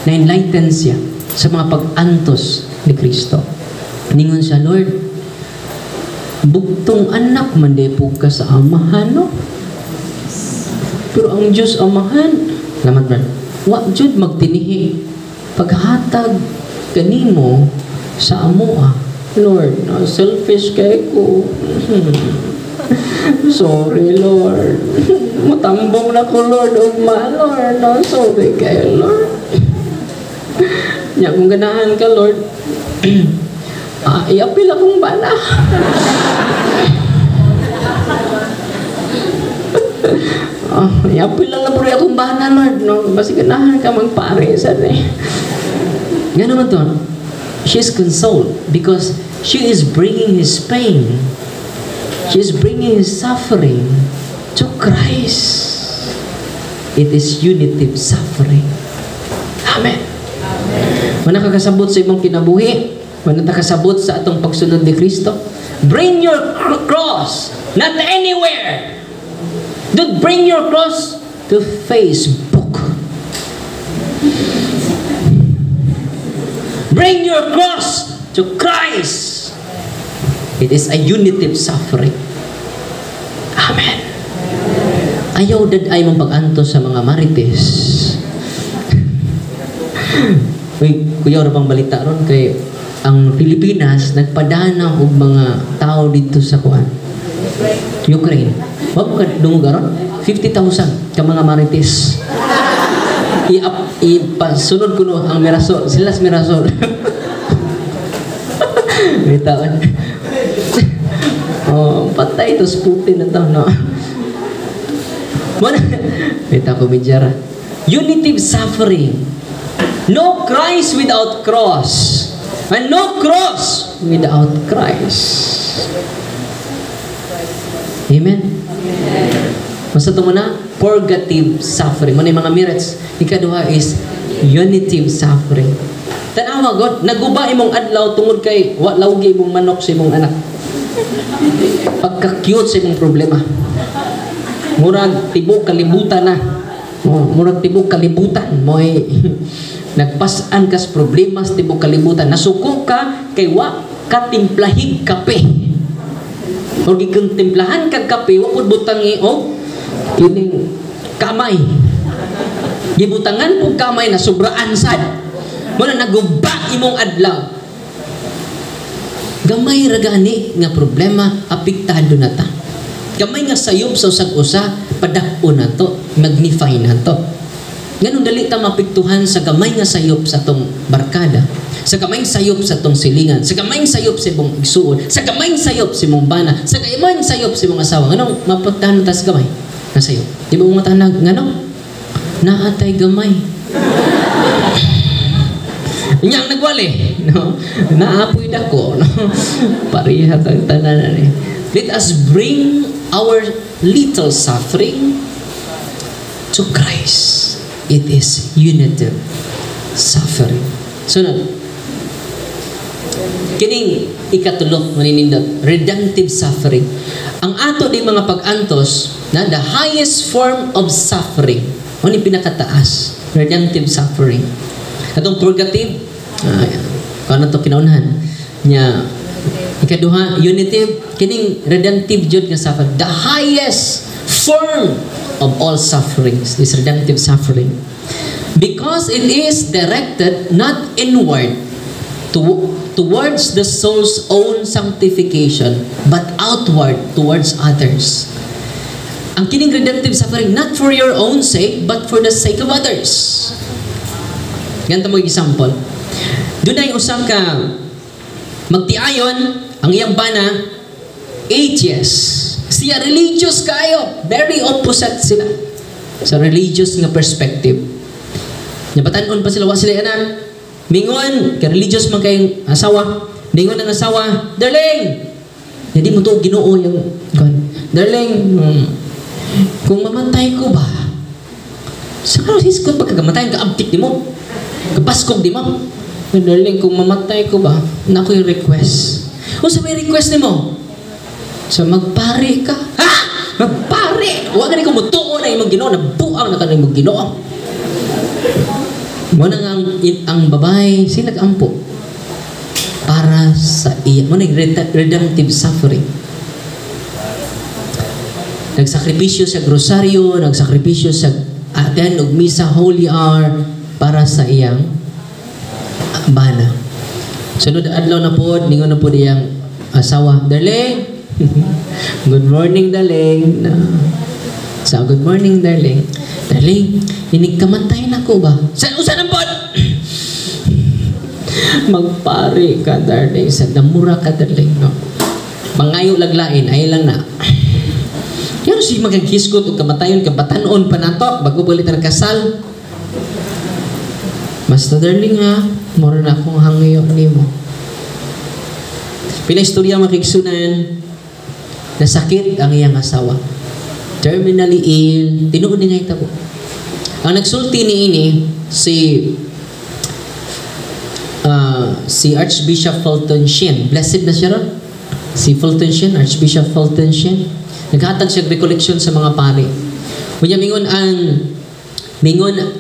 na-enlighten siya sa mga pag-antos ni Kristo. Ningon siya, "Lord, bugtong anak man po ka sa amahan, no? Pero ang Diyos amahan, lamat ba? Wa jud magtinihi. Paghatag kanimo sa amoa. Lord, selfish kay ko. Sorry, Lord. Matambong na ko, Lord. Ugma, Lord. Sorry kayo, Lord. Nya kung ganahan ka, Lord, iapil akong bala. Yapil lang na po rin akong bahanan, Lord. No? Basi ganahan ka magpare sa nga naman to, she's consoled because she is bringing his pain. She is bringing his suffering to Christ. It is unitive suffering. Amen. Manakakasabot sa imong kinabuhi, manakakasabot sa atong pagsunod ni Kristo. Bring your cross, not anywhere. Don't bring your cross to Facebook. Bring your cross to Christ. It is a unitive suffering. Amen. Ayaw ay mong pag-anto sa mga marites. Uy, kuya, ano pang balita ron kay ang Pilipinas nagpadana og mga tao dito sa Ukraine. Wag ka dungo ron 50,000 ka mga marites. Ipasunod ko no ang Mirasol, silas Mirasol. Bitawan. Patay to Putin na to, no? Bita ko bidyara. Unitive suffering. No Christ without cross. And no cross without Christ. Amen? Masa ito mo na? Purgative suffering. Muna yung mga merits. Ikaduha is unitive suffering. Tanawa, God, naguba imong adlaw tungod kay lawgi imong manok sa imong anak. Pagka-cute sa imong problema. Murag tibok kalibutan na. Murag tibok kalibutan. Mo'y nagpasan ka sa problema sa tibok kalibutan. Nasuko ka kay wa katimplahig kape. O gikontemplahan kag kape, wa pud butangi o kining kamay. Gibutangan po kamay na sobraan sad. Muna naguba imong adlaw. Gamay ra gani nga problema apektado na ta. Gamay nga sayop sa usag-usa padako na to, magnify na to. Ganun dali ta mapektuhan sa gamay nga sayop sa tong barkada, sa gamay sayop sa tong silingan, sa gamay sayop sa imong igsuon, sa gamay sayop sa imong bana, sa gamay sayop sa imong asawa. Nganong mapektuhan ta sa gamay nga sayop? Di ba mo matanag nganong naatay gamay? Inyang nagwali, no? Naapoy dako, no? Parihat ang tanan ni. Let us bring our little suffering to Christ. It is unitive suffering. Sunod. Kining ikatulok maninindot, redemptive suffering. Ang ato di mga pag-antos na the highest form of suffering. Ano yung pinakataas? Redemptive suffering. Atong purgative, ano to kinaunahan nya ikaduha unitive, kining redemptive jud nga suffering. The highest form of all sufferings is redemptive suffering, because it is directed not inward towards the soul's own sanctification, but outward towards others. Ang kining redemptive suffering, not for your own sake, but for the sake of others. Ganito mo example. Doon ay usang ka magtiayon ang iyang bana, atheist. Siya religious kayo. Very opposite sila sa religious nga perspective. Napatanon pa sila, wa sila anan. Mingon, kay religious man kayong asawa. Mingon ang asawa, darling! Hindi mo to Ginoo yung, darling, kung mamatay ko ba, sa karahiskot pagkakamatay, kaabtik di mo. Kapaskog di mo. Darling, kung mamatay ko ba, na ko yung request. O sa may request ni mo? So magpare ka. Ha? Magpare! Huwag ka rin kumutuo na yung Ginoo. Nabuang na ka na yung Ginoo. Muna nga ang babae, sila ampo. Para sa iya. Muna yung redemptive suffering. Nagsakripisyo sa grosaryo, nagsakripisyo sa attend og misa holy hour para sa iyang bana. Sunod adlaw na po, ningon na po iyang asawa, darling, good morning, darling. So, good morning, darling. Darling, inigkamatay na ko ba? Saan ang pod? Magpare ka, darling. Sa damura ka, darling. No? Mangayo laglain, ay lang na. Kaya si magaghisgot o kamatayon, kabatanon pa na to, bago balik na kasal. Basta darling ha, mura na akong hangayo ni mo. Pila istorya makiksunan, nasakit ang iyang asawa. Terminally ill, tinuod ni nga itabo. Ang nagsulti ni ini, si Archbishop Fulton Sheen. Blessed na siya ron. Si Fulton Sheen, Archbishop Fulton Sheen. Naghatag siya recollection sa mga pari. Kunya mingon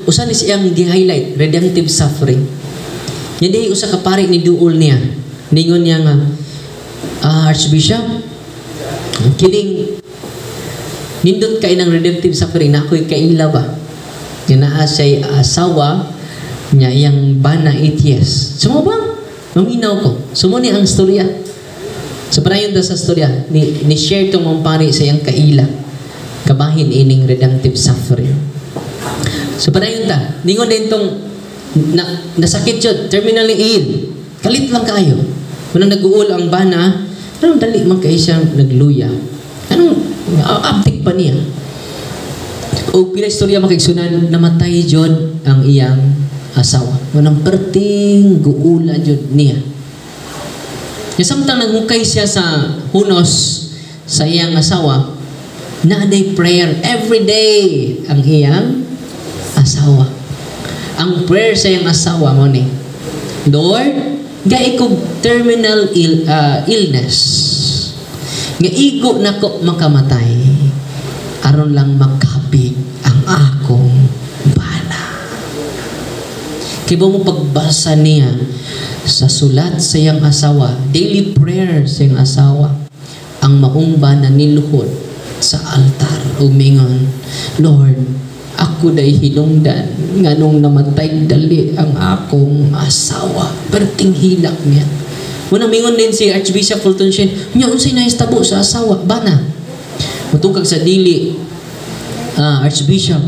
usa ni siyang gi-highlight redemptive suffering. Yan di usa ka pari ni duol niya. Ningon niya nga Archbishop, kining nindot kay ng redemptive suffering na ako'y kaila ba? Yan naa siya'y asawa niya iyang bana 8 years. Sumo ba? Maminaw ko. Sumo ni ang storya. So panayon da sa storya ni share tong mong pari sa iyang kaila. Kabahin ining redemptive suffering. So panayon ta. Ningon din tong nasakit yun. Terminally ill. Kalit lang kayo. Kung nag-uul ang bana, anong dali man kayo siyang nagluya. Anong uptick pa niya? O pila istorya makiksunan, namatay dyan ang iyang asawa. Unang perting guula dyan niya. Samtang nagmukay siya sa hunos sa iyang asawa, naaday prayer every day ang iyang asawa. Ang prayer sa iyang asawa mo ni, Lord, gay ko terminal illness. Nga igo na ko makamatay, aron lang makabig ang akong bana. Kaya mo pagbasa niya sa sulat sa iyang asawa, daily prayer sa iyang asawa, ang maong bana niluhod sa altar, umingon, Lord, ako day hinungdan nga nung namatay dali ang akong asawa. Perting hilak niya. Muna mingon din si Archbishop Fulton Sheen, niya unsay naistabo sa asawa, bana. Matungkag sa dili, Archbishop,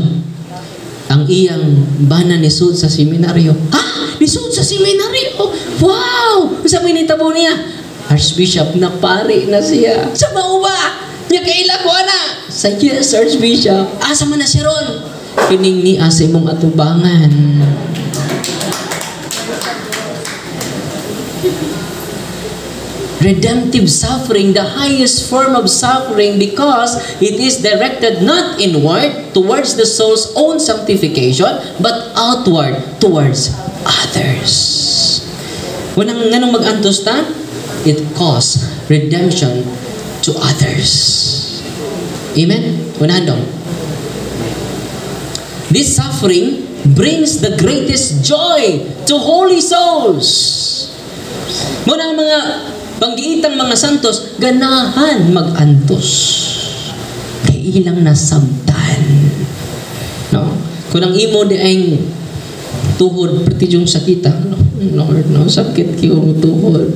ang iyang bana nisud sa seminaryo. Ha? Nisud sa seminaryo? Wow! Sabi ni tabo niya, Archbishop, napari na siya. Sa mao ba? Niya kaila ko na. Sa yes, Archbishop. Asa man na siya ron? Kining ni asa imong atubangan. Redemptive suffering, the highest form of suffering, because it is directed not inward towards the soul's own sanctification, but outward towards others. Unang nganong mag-antos ta? It costs redemption to others. Amen? Unadong. This suffering brings the greatest joy to holy souls. Muna ang mga panggiitang mga santos, ganahan mag-antos. Kaya ilang nasabtan. No? Kung ang imo di ay tuhod, pati yung sakita, Lord, no, sakit kiyong tuhod.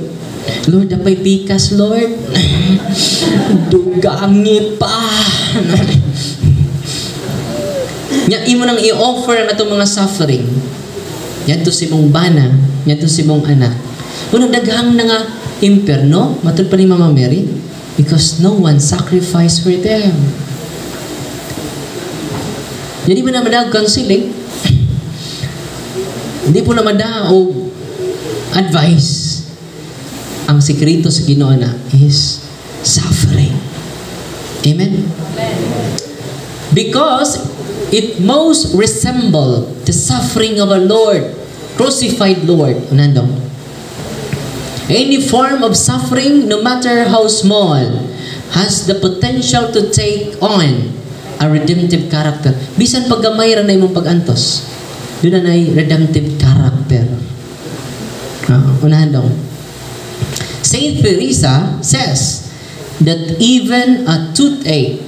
Lord, apay pikas, Lord. Dugangi pa. Nya imo nang i-offer ang atong mga suffering. Yan to si mong bana, yan to si mong anak. Unang daghang na nga imperno, matod pa ni Mama Mary, because no one sacrificed for them. Hindi mo na madag counseling. Hindi po na madag o advice. Ang sekreto sa Ginoo na is suffering. Amen? Because it most resemble the suffering of our Lord, crucified Lord. Unandong. Any form of suffering, no matter how small, has the potential to take on a redemptive character. Bisan paggamay ra na imong pag-antos, doon na redemptive character. Unandong. Saint Teresa says that even a toothache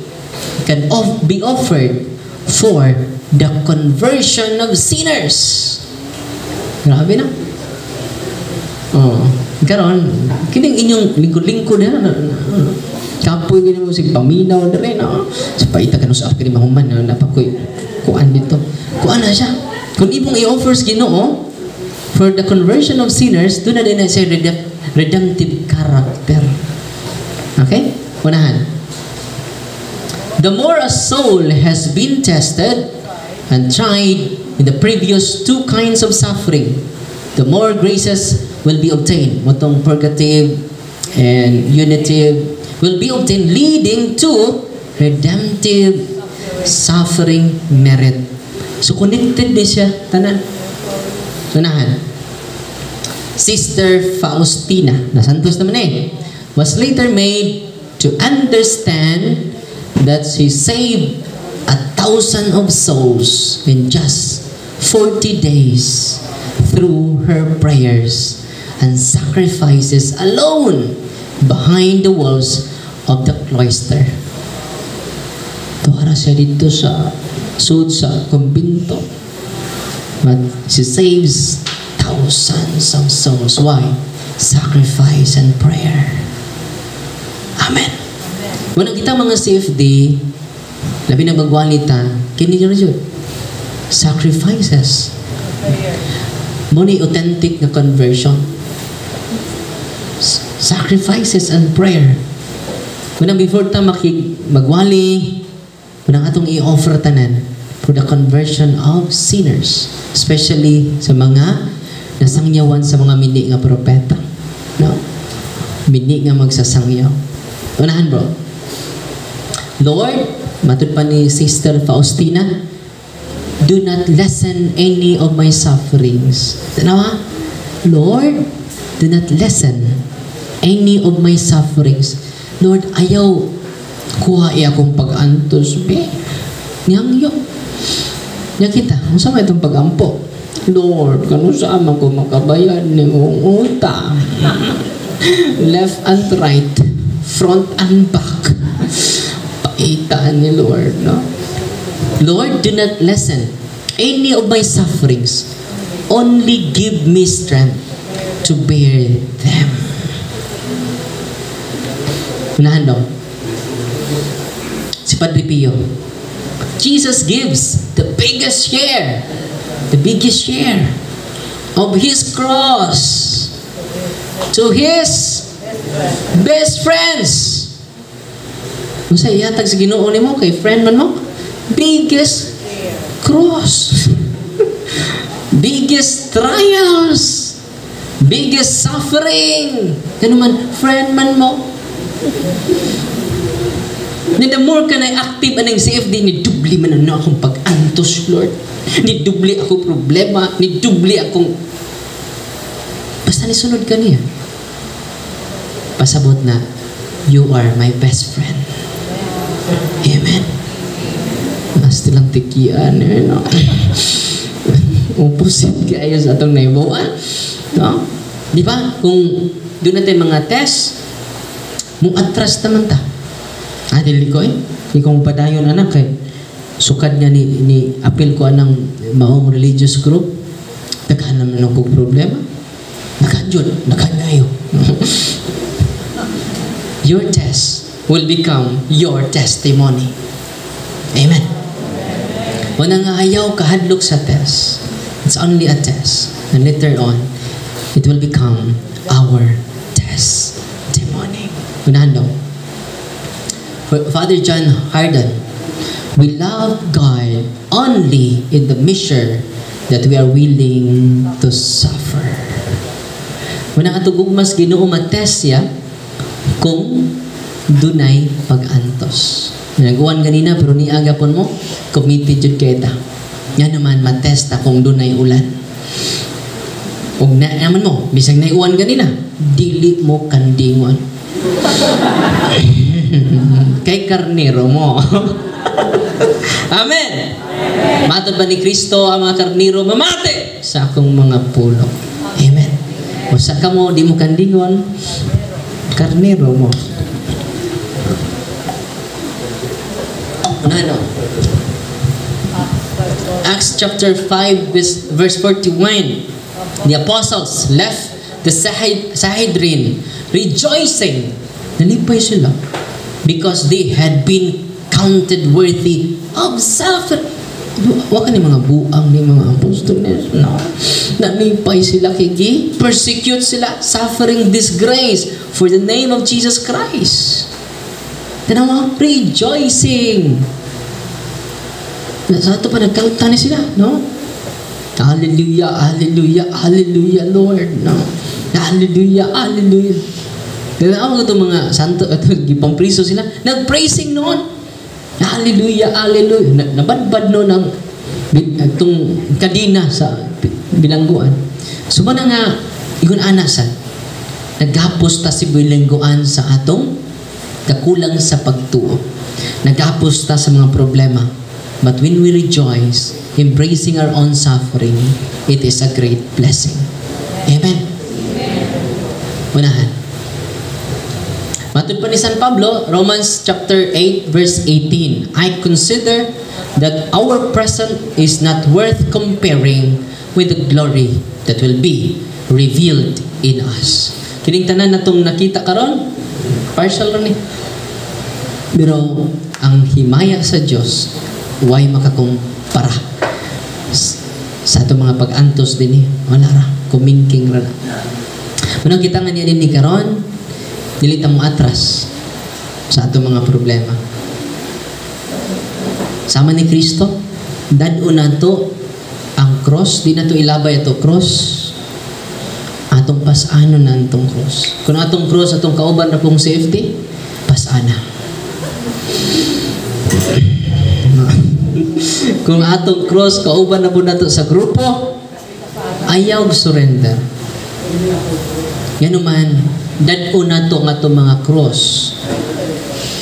can be offered for the conversion of sinners. Grabe na. Karon, kining inyong lingkod-lingkod na kapoy ganyan mo sig paminaw na rin. Sa paita ka sa akin mahuman na napakoy kuan dito. Kuan na siya. Kung ibong i-offers Ginoo for the conversion of sinners, doon na din na siya redemptive character. Okay? Unahan. The more a soul has been tested and tried in the previous two kinds of suffering, the more graces will be obtained. Motong purgative and unitive will be obtained, leading to redemptive suffering merit. So connected din siya, tanan. Sunahan. Sister Faustina, nasantos naman was later made to understand that she saved 1,000 of souls in just 40 days through her prayers and sacrifices alone behind the walls of the cloister. Tuwara siya dito sa sud sa kumbinto. But she saves thousands of souls. Why? Sacrifice and prayer. Amen. When kita mga CFD, labi na magwalita, kini nyo yun. Sacrifices. Muna authentic na conversion. Sacrifices and prayer. When before ta magwali, when atong i-offer tanan for the conversion of sinners, especially sa mga nasangyawan sa mga mini nga propeta. No? Mini nga magsasangyaw. Unahan bro. Lord, matod pa ni Sister Faustina, do not lessen any of my sufferings. Tanawa? Lord, do not lessen any of my sufferings. Lord, ayaw kuha akong pag-antos. Niyang yun. Niya kita, kung saan itong pag-ampo? Lord, kung saan ko makabayad ni mong utang? Left and right, front and back. Paitaan ni Lord, no? Lord, do not lessen any of my sufferings. Only give me strength to bear them. Unahan daw. Si Padre Pio. Jesus gives the biggest share of His cross to His best friends. Kung sa iyatag sa Ginoo nimo kay friend man mo, biggest cross, biggest trials, biggest suffering. Ano man, friend man mo. Ni the more ka na active anang CFD, ni dubli man na akong pag-antos, Lord. Ni dubli ako problema, ni dubli akong basta nisunod ka niya. Pasabot na, you are my best friend. Amen. Basta lang tikian, no? Upusit kayo sa atong naibuan. No? Di ba? Kung doon natin mga test, mong atras naman ta. Dili ko Di ko padayon anak kay sukad niya ni apil ko anang maong religious group. Daghan naman ako problema. Naghandayo. Your test will become your testimony. Amen. Wala nga ayaw kahadlok sa test. It's only a test. And later on, it will become our testimony. Unahan daw. Father John Hardon, we love God only in the measure that we are willing to suffer. Muna katugugmas Ginoo matest ya kung dunay pag-antos. Nag-uwan ganina pero ni agapon mo committed jud kay ta. Yan naman matest kung dunay ulan. Ug na naman mo bisag nay uwan ganina, dili mo kandingon. Kay karnero mo. Amen. Matod ba ni Kristo ang mga karnero mamate sa akong mga pulong. Amen. O sa kamo di mo kandingon, karnero mo. Ano? Acts chapter 5 verse 41. The apostles left the Sanhedrin rejoicing. Nalipay sila because they had been counted worthy of suffering. Waka ni mga buang ni mga apostoles. No. Nalipay sila kay persecute sila, suffering disgrace for the name of Jesus Christ. Tanawa, rejoicing. Sa ito pa nagkautan na sila, no? Hallelujah, hallelujah, hallelujah, Lord, no? Hallelujah, hallelujah. Dalawa ko itong mga santo, gipang priso sila, nag-praising noon. Hallelujah, hallelujah. Nabadbad noon ang itong kadina sa bilangguan. So na nga, igun anasan, naghapos ta si bilangguan sa atong kakulang sa pagtuo. Naghapos ta sa mga problema. But when we rejoice, embracing our own suffering, it is a great blessing. Amen. Unahan. Matod pa ni San Pablo, Romans chapter 8, verse 18. I consider that our present is not worth comparing with the glory that will be revealed in us. Kining tanan na itong nakita karon, partial ron eh. Pero ang himaya sa Diyos, why makakumpara sa itong mga pag-antos din eh. Wala ra, kumingking ra na. Manong kita nga niya din ni karon, dilita mo atras sa atong mga problema. Sama ni Kristo, dad-o na to ang cross, di na to ilabay ito cross. Atong pasano na itong cross. Kung atong cross, atong kauban na pong safety, pasana. Kung atong cross, kauban na po na to sa grupo, ayaw surrender. Yan naman, dad-o na to nga to mga cross.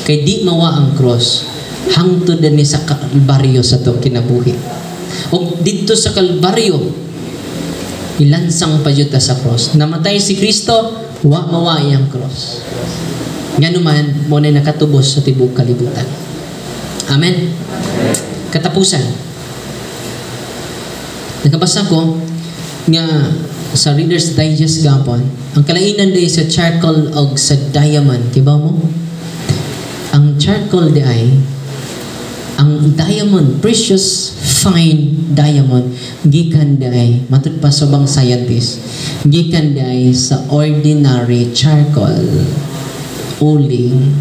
Kay di mawa ang cross, hangtod na ni sa Kalbaryo sa to kinabuhi. O dito sa Kalbaryo, ilansang pa juta sa cross. Namatay si Kristo, wa mawa iyang cross. Nga naman, mo na nakatubos sa tibok kalibutan. Amen? Katapusan. Nakabasa ko nga sa Reader's Digest gapon, ang kalainan day sa charcoal o sa diamond, diba mo? Ang charcoal di ay, ang diamond, precious fine diamond, gikan di ay, matut pa sa bang scientist, gikan di ay sa ordinary charcoal, uling.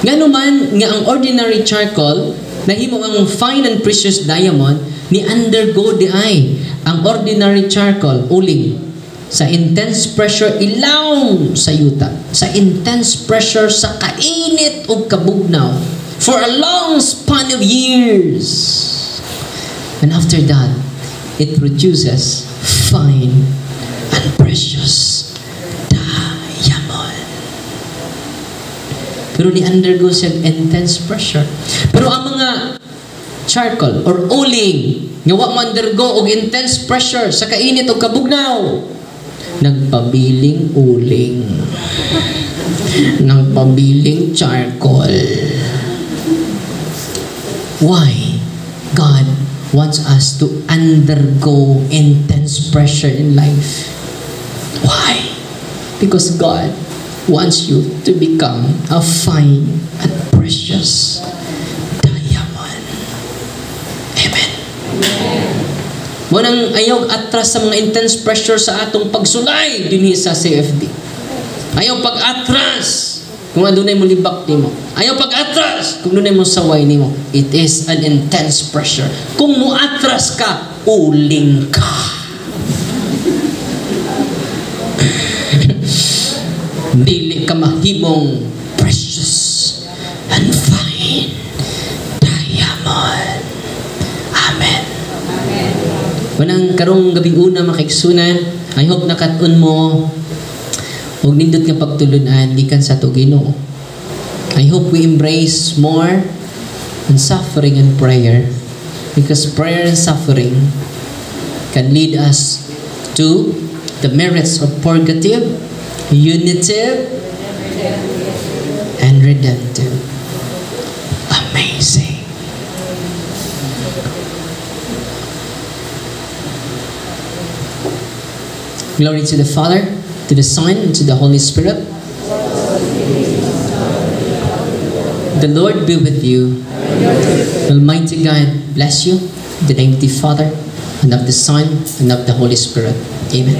Nga naman, nga ang ordinary charcoal, nahimo ang fine and precious diamond, ni undergo di ay, ang ordinary charcoal, uling, sa intense pressure ilaw sa yuta, sa intense pressure sa kainit o kabugnaw, for a long span of years. And after that, it produces fine and precious diamond. Pero ni-undergo siya intense pressure. Pero ang mga charcoal or uling, nga wa ma-undergo og intense pressure sa kainit o kabugnaw, nagpabiling uling, nagpabiling charcoal. Why? God wants us to undergo intense pressure in life. Why? Because God wants you to become a fine and precious diamond. Amen. Munang ayaw atras sa mga intense pressure sa atong pagsulay dinhi sa CFD. Ayaw pag-atras kung adunay mo libak nimo. Ayaw pag-atras kung adunay mo saway nimo. It is an intense pressure. Kung mo atras ka, uling ka. Dili ka mahimong precious and fine diamond. Amen. Manang karong gabing una makigsunan, I hope nakatun mo og nindot nga pagtulunan gikan sa to Ginoo. I hope we embrace more and suffering and prayer, because prayer and suffering can lead us to the merits of purgative, unitive, and redemptive. Amazing. Glory to the Father, to the Son, and to the Holy Spirit. The Lord be with you. Almighty God bless you. In the name of the Father, and of the Son, and of the Holy Spirit. Amen.